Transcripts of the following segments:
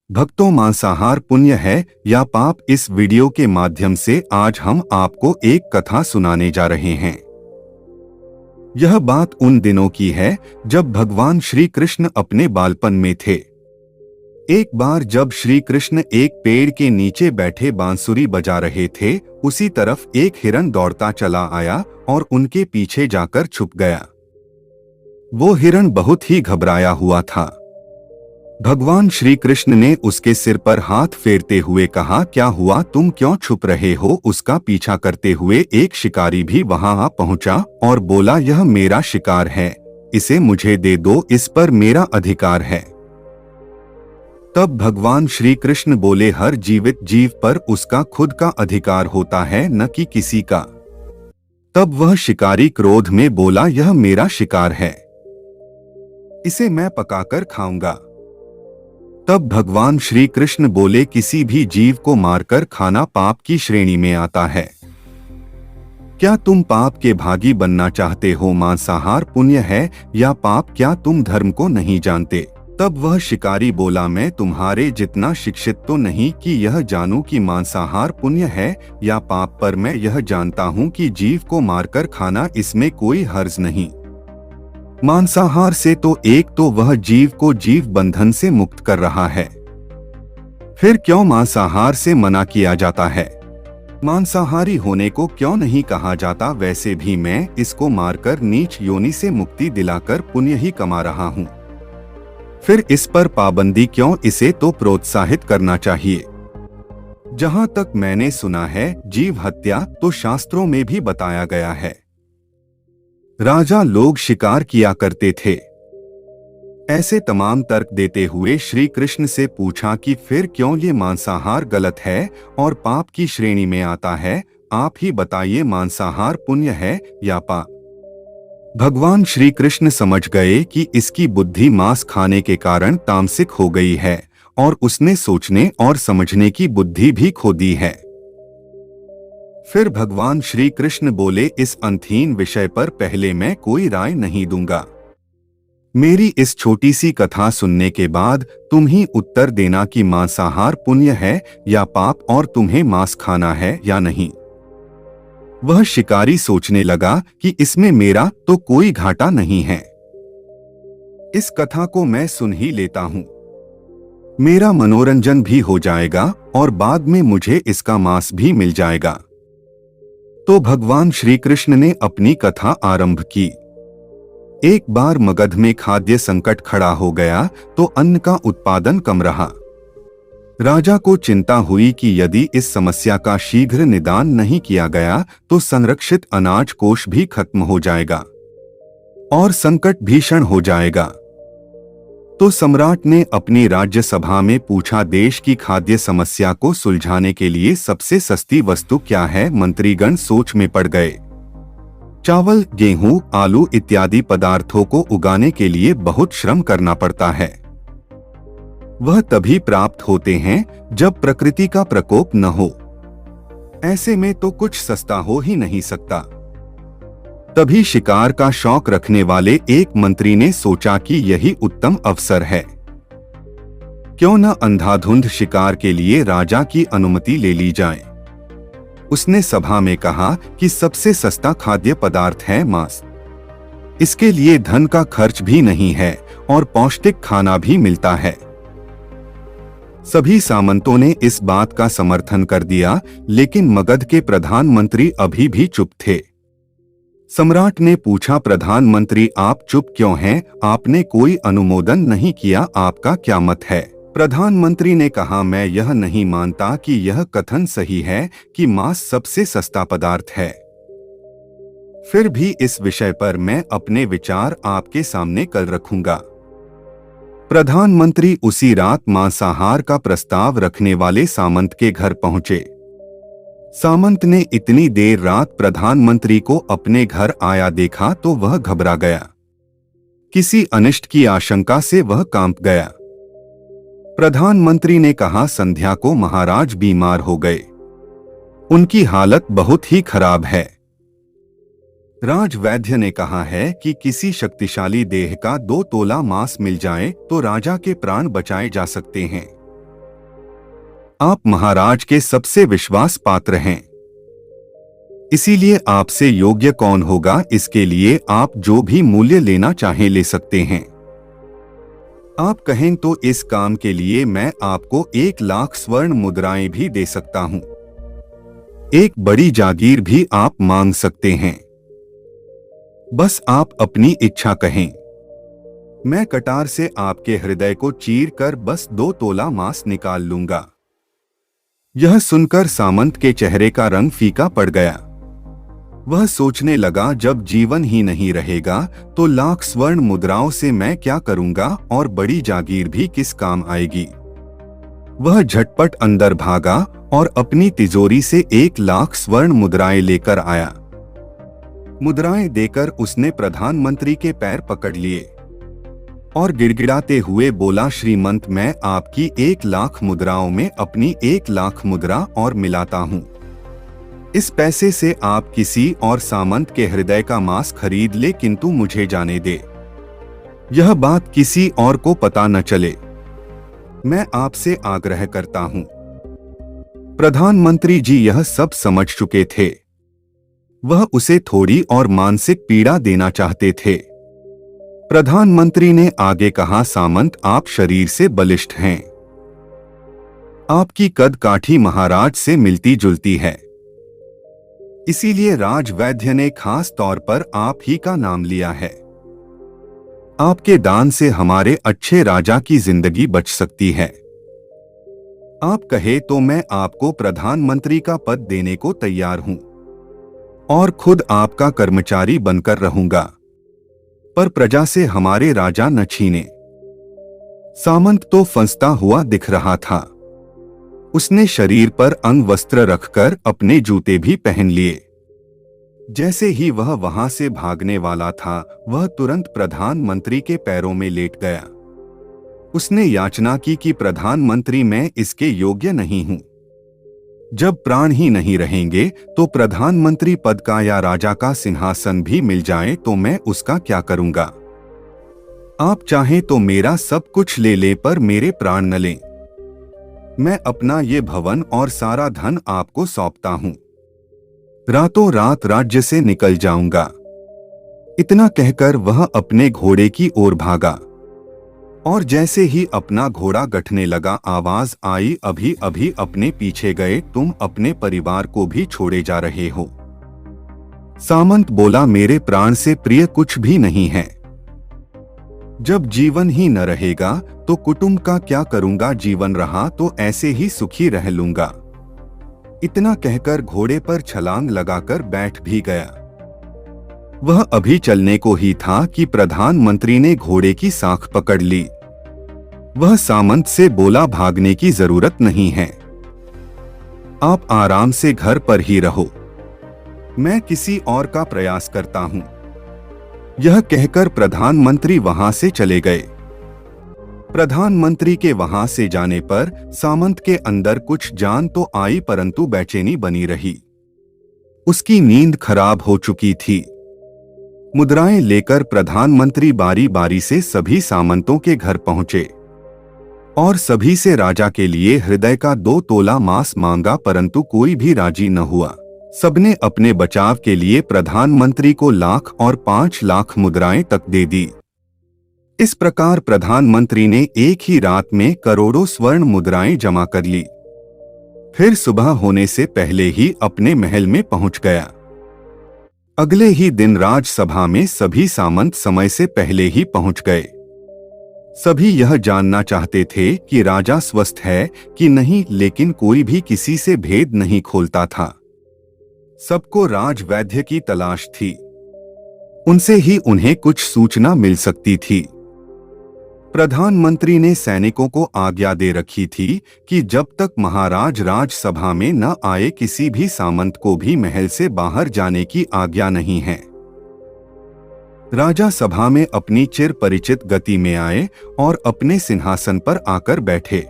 भक्तों, मांसाहार पुण्य है या पाप, इस वीडियो के माध्यम से आज हम आपको एक कथा सुनाने जा रहे हैं। यह बात उन दिनों की है जब भगवान श्री कृष्ण अपने बालपन में थे। एक बार जब श्री कृष्ण एक पेड़ के नीचे बैठे बांसुरी बजा रहे थे, उसी तरफ एक हिरन दौड़ता चला आया और उनके पीछे जाकर छुप गया। वो हिरन बहुत ही घबराया हुआ था। भगवान श्री कृष्ण ने उसके सिर पर हाथ फेरते हुए कहा, क्या हुआ, तुम क्यों छुप रहे हो? उसका पीछा करते हुए एक शिकारी भी वहां आ पहुंचा और बोला, यह मेरा शिकार है, इसे मुझे दे दो, इस पर मेरा अधिकार है। तब भगवान श्री कृष्ण बोले, हर जीवित जीव पर उसका खुद का अधिकार होता है, न कि किसी का। तब वह शिकारी क्रोध में बोला, यह मेरा शिकार है, इसे मैं पकाकर खाऊंगा। तब भगवान श्री कृष्ण बोले, किसी भी जीव को मारकर खाना पाप की श्रेणी में आता है। क्या तुम पाप के भागी बनना चाहते हो? मांसाहार पुण्य है या पाप, क्या तुम धर्म को नहीं जानते? तब वह शिकारी बोला, मैं तुम्हारे जितना शिक्षित तो नहीं कि यह जानूं कि मांसाहार पुण्य है या पाप, पर मैं यह जानता हूं कि जीव को मारकर खाना, इसमें कोई हर्ज नहीं। मांसाहार से तो एक तो वह जीव को जीव बंधन से मुक्त कर रहा है, फिर क्यों मांसाहार से मना किया जाता है? मांसाहारी होने को क्यों नहीं कहा जाता? वैसे भी मैं इसको मारकर नीच योनि से मुक्ति दिलाकर पुण्य ही कमा रहा हूँ, फिर इस पर पाबंदी क्यों? इसे तो प्रोत्साहित करना चाहिए। जहाँ तक मैंने सुना है, जीव हत्या तो शास्त्रों में भी बताया गया है। राजा लोग शिकार किया करते थे। ऐसे तमाम तर्क देते हुए श्री कृष्ण से पूछा कि फिर क्यों ये मांसाहार गलत है और पाप की श्रेणी में आता है? आप ही बताइए, मांसाहार पुण्य है या पाप? भगवान श्री कृष्ण समझ गए कि इसकी बुद्धि मांस खाने के कारण तामसिक हो गई है और उसने सोचने और समझने की बुद्धि भी खो दी है। फिर भगवान श्री कृष्ण बोले, इस अंतहीन विषय पर पहले मैं कोई राय नहीं दूंगा। मेरी इस छोटी सी कथा सुनने के बाद तुम ही उत्तर देना कि मांसाहार पुण्य है या पाप और तुम्हें मांस खाना है या नहीं। वह शिकारी सोचने लगा कि इसमें मेरा तो कोई घाटा नहीं है, इस कथा को मैं सुन ही लेता हूं, मेरा मनोरंजन भी हो जाएगा और बाद में मुझे इसका मांस भी मिल जाएगा। तो भगवान श्री कृष्ण ने अपनी कथा आरंभ की। एक बार मगध में खाद्य संकट खड़ा हो गया तो अन्न का उत्पादन कम रहा। राजा को चिंता हुई कि यदि इस समस्या का शीघ्र निदान नहीं किया गया तो संरक्षित अनाज कोष भी खत्म हो जाएगा और संकट भीषण हो जाएगा। तो सम्राट ने अपनी राज्यसभा में पूछा, देश की खाद्य समस्या को सुलझाने के लिए सबसे सस्ती वस्तु क्या है? मंत्रीगण सोच में पड़ गए। चावल, गेहूं, आलू इत्यादि पदार्थों को उगाने के लिए बहुत श्रम करना पड़ता है। वह तभी प्राप्त होते हैं जब प्रकृति का प्रकोप न हो। ऐसे में तो कुछ सस्ता हो ही नहीं सकता। तभी शिकार का शौक रखने वाले एक मंत्री ने सोचा कि यही उत्तम अवसर है, क्यों न अंधाधुंध शिकार के लिए राजा की अनुमति ले ली जाए। उसने सभा में कहा कि सबसे सस्ता खाद्य पदार्थ है मांस, इसके लिए धन का खर्च भी नहीं है और पौष्टिक खाना भी मिलता है। सभी सामंतों ने इस बात का समर्थन कर दिया, लेकिन मगध के प्रधानमंत्री अभी भी चुप थे। सम्राट ने पूछा, प्रधानमंत्री आप चुप क्यों हैं? आपने कोई अनुमोदन नहीं किया, आपका क्या मत है? प्रधानमंत्री ने कहा, मैं यह नहीं मानता कि यह कथन सही है कि मांस सबसे सस्ता पदार्थ है। फिर भी इस विषय पर मैं अपने विचार आपके सामने कल रखूंगा। प्रधानमंत्री उसी रात मांसाहार का प्रस्ताव रखने वाले सामंत के घर पहुंचे। सामंत ने इतनी देर रात प्रधानमंत्री को अपने घर आया देखा तो वह घबरा गया। किसी अनिष्ट की आशंका से वह कांप गया। प्रधानमंत्री ने कहा, संध्या को महाराज बीमार हो गए, उनकी हालत बहुत ही खराब है। राजवैद्य ने कहा है कि किसी शक्तिशाली देह का 2 तोला मांस मिल जाए तो राजा के प्राण बचाए जा सकते हैं। आप महाराज के सबसे विश्वास पात्र हैं। इसीलिए आपसे योग्य कौन होगा, इसके लिए आप जो भी मूल्य लेना चाहें ले सकते हैं। आप कहें तो इस काम के लिए मैं आपको 1,00,000 स्वर्ण मुद्राएं भी दे सकता हूं। एक बड़ी जागीर भी आप मांग सकते हैं। बस आप अपनी इच्छा कहें। मैं कटार से आपके हृदय को चीर कर बस 2 तोला मांस निकाल लूंगा। यह सुनकर सामंत के चेहरे का रंग फीका पड़ गया। वह सोचने लगा, जब जीवन ही नहीं रहेगा तो 1,00,000 स्वर्ण मुद्राओं से मैं क्या करूंगा और बड़ी जागीर भी किस काम आएगी। वह झटपट अंदर भागा और अपनी तिजोरी से 1,00,000 स्वर्ण मुद्राएं लेकर आया। मुद्राएं देकर उसने प्रधानमंत्री के पैर पकड़ लिए और गिड़गिड़ाते हुए बोला, श्रीमंत, मैं आपकी 1,00,000 मुद्राओं में अपनी 1,00,000 मुद्रा और मिलाता हूं। इस पैसे से आप किसी और सामंत के हृदय का मांस खरीद ले, किंतु मुझे जाने दे। यह बात किसी और को पता न चले। मैं आपसे आग्रह करता हूं। प्रधानमंत्री जी यह सब समझ चुके थे। वह उसे थोड़ी और मानसिक पीड़ा देना चाहते थे। प्रधानमंत्री ने आगे कहा, सामंत, आप शरीर से बलिष्ठ हैं। आपकी कद काठी महाराज से मिलती जुलती है। इसीलिए राजवैद्य ने खास तौर पर आप ही का नाम लिया है। आपके दान से हमारे अच्छे राजा की जिंदगी बच सकती है। आप कहे तो मैं आपको प्रधानमंत्री का पद देने को तैयार हूं और खुद आपका कर्मचारी बनकर रहूंगा, पर प्रजा से हमारे राजा न छीने। सामंत तो फंसता हुआ दिख रहा था। उसने शरीर पर अंगवस्त्र रखकर अपने जूते भी पहन लिए। जैसे ही वह वहां से भागने वाला था, वह तुरंत प्रधानमंत्री के पैरों में लेट गया। उसने याचना की कि प्रधानमंत्री, मैं इसके योग्य नहीं हूं। जब प्राण ही नहीं रहेंगे तो प्रधानमंत्री पद का या राजा का सिंहासन भी मिल जाए तो मैं उसका क्या करूंगा। आप चाहें तो मेरा सब कुछ ले ले, पर मेरे प्राण न लें। मैं अपना ये भवन और सारा धन आपको सौंपता हूं। रातों रात राज्य से निकल जाऊंगा। इतना कहकर वह अपने घोड़े की ओर भागा और जैसे ही अपना घोड़ा गठने लगा, आवाज आई, अभी अभी अपने पीछे गए तुम अपने परिवार को भी छोड़े जा रहे हो। सामंत बोला, मेरे प्राण से प्रिय कुछ भी नहीं है। जब जीवन ही न रहेगा तो कुटुंब का क्या करूंगा, जीवन रहा तो ऐसे ही सुखी रह लूंगा। इतना कहकर घोड़े पर छलांग लगाकर बैठ भी गया। वह अभी चलने को ही था कि प्रधानमंत्री ने घोड़े की साख पकड़ ली। वह सामंत से बोला, भागने की जरूरत नहीं है, आप आराम से घर पर ही रहो, मैं किसी और का प्रयास करता हूं। यह कहकर प्रधानमंत्री वहां से चले गए। प्रधानमंत्री के वहां से जाने पर सामंत के अंदर कुछ जान तो आई, परंतु बेचैनी बनी रही। उसकी नींद खराब हो चुकी थी। मुद्राएं लेकर प्रधानमंत्री बारी बारी से सभी सामंतों के घर पहुंचे और सभी से राजा के लिए हृदय का 2 तोला मांस मांगा, परंतु कोई भी राजी न हुआ। सबने अपने बचाव के लिए प्रधानमंत्री को 1,00,000 और 5,00,000 मुद्राएं तक दे दी। इस प्रकार प्रधानमंत्री ने एक ही रात में करोड़ों स्वर्ण मुद्राएं जमा कर ली। फिर सुबह होने से पहले ही अपने महल में पहुंच गया। अगले ही दिन राजसभा में सभी सामंत समय से पहले ही पहुंच गए। सभी यह जानना चाहते थे कि राजा स्वस्थ है कि नहीं, लेकिन कोई भी किसी से भेद नहीं खोलता था। सबको राजवैद्य की तलाश थी। उनसे ही उन्हें कुछ सूचना मिल सकती थी। प्रधानमंत्री ने सैनिकों को आज्ञा दे रखी थी कि जब तक महाराज राजसभा में न आए, किसी भी सामंत को भी महल से बाहर जाने की आज्ञा नहीं है। राजा सभा में अपनी चिर परिचित गति में आए और अपने सिंहासन पर आकर बैठे।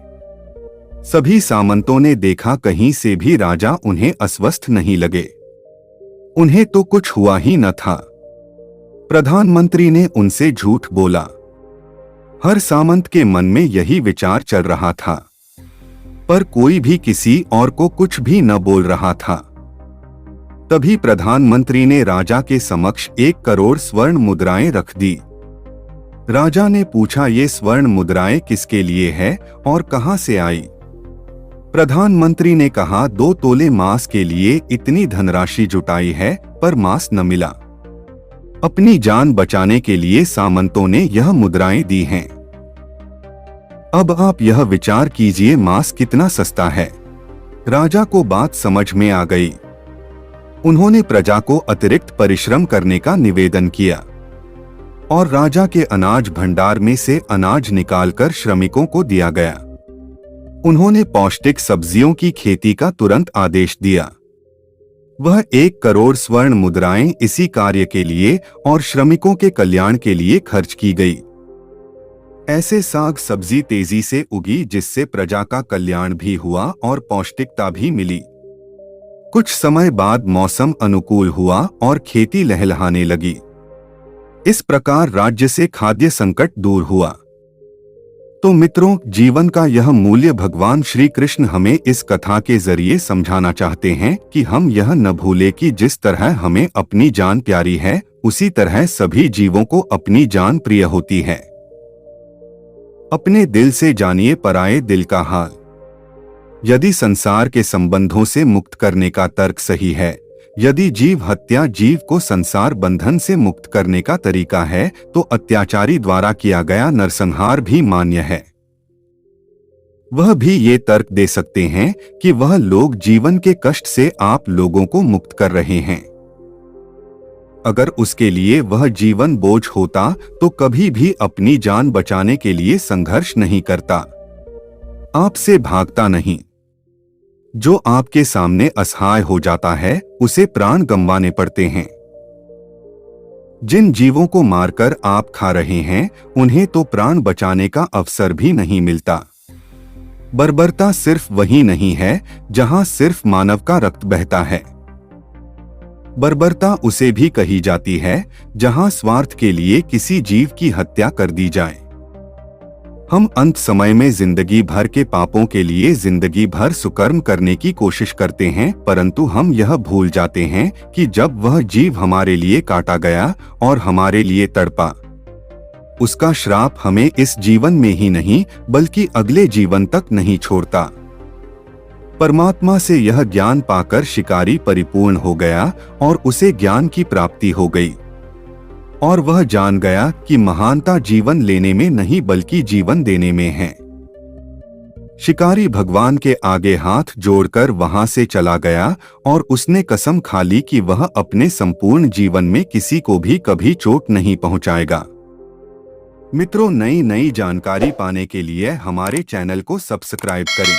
सभी सामंतों ने देखा, कहीं से भी राजा उन्हें अस्वस्थ नहीं लगे। उन्हें तो कुछ हुआ ही न था। प्रधानमंत्री ने उनसे झूठ बोला। हर सामंत के मन में यही विचार चल रहा था। पर कोई भी किसी और को कुछ भी न बोल रहा था। तभी प्रधानमंत्री ने राजा के समक्ष 1 करोड़ स्वर्ण मुद्राएं रख दी। राजा ने पूछा, ये स्वर्ण मुद्राएं किसके लिए है और कहां से आई? प्रधानमंत्री ने कहा, 2 तोले मांस के लिए इतनी धनराशि जुटाई है पर मांस न मिला। अपनी जान बचाने के लिए सामंतों ने यह मुद्राएं दी हैं। अब आप यह विचार कीजिए, मांस कितना सस्ता है। राजा को बात समझ में आ गई। उन्होंने प्रजा को अतिरिक्त परिश्रम करने का निवेदन किया और राजा के अनाज भंडार में से अनाज निकालकर श्रमिकों को दिया गया। उन्होंने पौष्टिक सब्जियों की खेती का तुरंत आदेश दिया। वह 1 करोड़ स्वर्ण मुद्राएं इसी कार्य के लिए और श्रमिकों के कल्याण के लिए खर्च की गई। ऐसे साग सब्जी तेजी से उगी जिससे प्रजा का कल्याण भी हुआ और पौष्टिकता भी मिली। कुछ समय बाद मौसम अनुकूल हुआ और खेती लहलहाने लगी। इस प्रकार राज्य से खाद्य संकट दूर हुआ। तो मित्रों, जीवन का यह मूल्य भगवान श्री कृष्ण हमें इस कथा के जरिए समझाना चाहते हैं कि हम यह न भूलें कि जिस तरह हमें अपनी जान प्यारी है, उसी तरह सभी जीवों को अपनी जान प्रिय होती है। अपने दिल से जानिए पराये दिल का हाल। यदि संसार के संबंधों से मुक्त करने का तर्क सही है, यदि जीव हत्या जीव को संसार बंधन से मुक्त करने का तरीका है, तो अत्याचारी द्वारा किया गया नरसंहार भी मान्य है। वह भी ये तर्क दे सकते हैं कि वह लोग जीवन के कष्ट से आप लोगों को मुक्त कर रहे हैं। अगर उसके लिए वह जीवन बोझ होता तो कभी भी अपनी जान बचाने के लिए संघर्ष नहीं करता, आपसे भागता नहीं। जो आपके सामने असहाय हो जाता है, उसे प्राण गंवाने पड़ते हैं। जिन जीवों को मारकर आप खा रहे हैं, उन्हें तो प्राण बचाने का अवसर भी नहीं मिलता। बर्बरता सिर्फ वही नहीं है जहां सिर्फ मानव का रक्त बहता है। बर्बरता उसे भी कही जाती है जहां स्वार्थ के लिए किसी जीव की हत्या कर दी जाए। हम अंत समय में जिंदगी भर के पापों के लिए जिंदगी भर सुकर्म करने की कोशिश करते हैं, परंतु हम यह भूल जाते हैं कि जब वह जीव हमारे लिए काटा गया और हमारे लिए तड़पा, उसका श्राप हमें इस जीवन में ही नहीं बल्कि अगले जीवन तक नहीं छोड़ता। परमात्मा से यह ज्ञान पाकर शिकारी परिपूर्ण हो गया और उसे ज्ञान की प्राप्ति हो गई और वह जान गया कि महानता जीवन लेने में नहीं बल्कि जीवन देने में है। शिकारी भगवान के आगे हाथ जोड़कर वहां से चला गया और उसने कसम खा ली कि वह अपने संपूर्ण जीवन में किसी को भी कभी चोट नहीं पहुंचाएगा। मित्रों, नई नई जानकारी पाने के लिए हमारे चैनल को सब्सक्राइब करें।